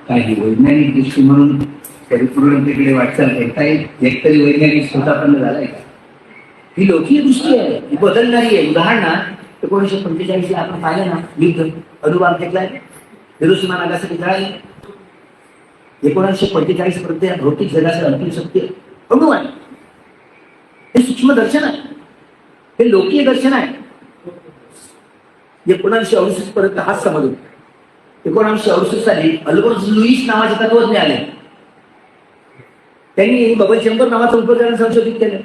काही वैज्ञानिक दृष्टी म्हणून परिपूर्णतेकडे वाटचाल करता येईल. एकतरी वैज्ञानिक स्वतःपन्न झालाय का? ही लौकिक दृष्टी आहे, ही बदलणारी आहे. उदाहरणार्थ 1945 आपण पाहिलं ना, युद्ध अणुबॉम्ब फेकलाय, हिरोशिमा नागासाकी जळाले. 1945 पर्यंत या भौतिक जगाचं अंतिम सत्य अणु आहे. हे सूक्ष्म दर्शन आहे, हे लौकिक दर्शन आहे. 1968 पर्यंत हाच समज होता. 1968 साली अल्बर्ट लुईस नावाचे तत्वज्ञ आले. त्यांनी बबल चेंबर नावाचं उपकरण संशोधित केलं.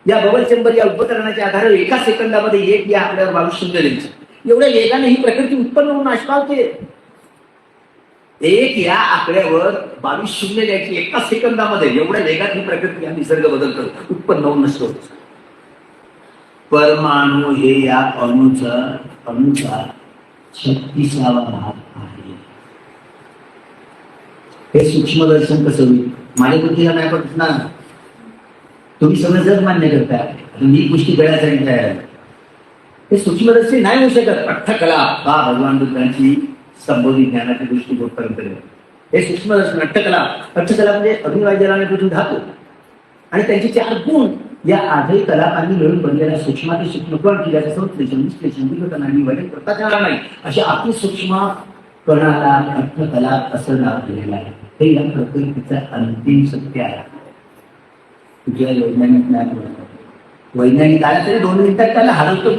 या बबल चेंबर या उपकरणाच्या आधारे एका सेकंदामध्ये एक या आकड्यावर 22 शून्य द्यायचं. एवढ्या वेगाने ही प्रकृती उत्पन्न होऊन नाश पावते. एक या आकड्यावर 22 शून्य द्यायची एका सेकंदामध्ये. एवढ्या वेगात ही प्रकृती हा निसर्ग बदलतो, उत्पन्न होऊन नष्ट होतो. परमाणू हे या अणुचा 36वा भाग आहे. हे सूक्ष्मदर्शन कसं होईल? माझ्या बुद्धीला नाही पडत ना. तुम्ही सगळं जग मान्य करता, ही गोष्टी कळण्यासाठी तयार आहे. हे सूक्ष्मदर्शन नाही होऊ शकत. अठ्ठकला का भगवान बुद्धांची संबोधित ज्ञानाची दृष्टी पर्यंत. हे सूक्ष्मदर्शन अठ्ठकला म्हणजे अग्निवाद्याने पृथ्वी धातू आणि त्यांचे 4 गुण या आजही कलाकारांनी मिळून बनलेल्या सूक्ष्माती सूक्ष्म कण केल्याचं संश्लेषण विश्लेषण विघटन आणि वैज्ञानिक करता येणार नाही अशा अतिसूक्ष्म कणाला अर्थकला असं नाव दिलेलं आहे. हे या प्रकृतीचं अंतिम सत्य आहे. तुझ्या वैज्ञानिक ज्ञान वैज्ञानिक आला तरी 2 मिनिटात त्याला हरवतो.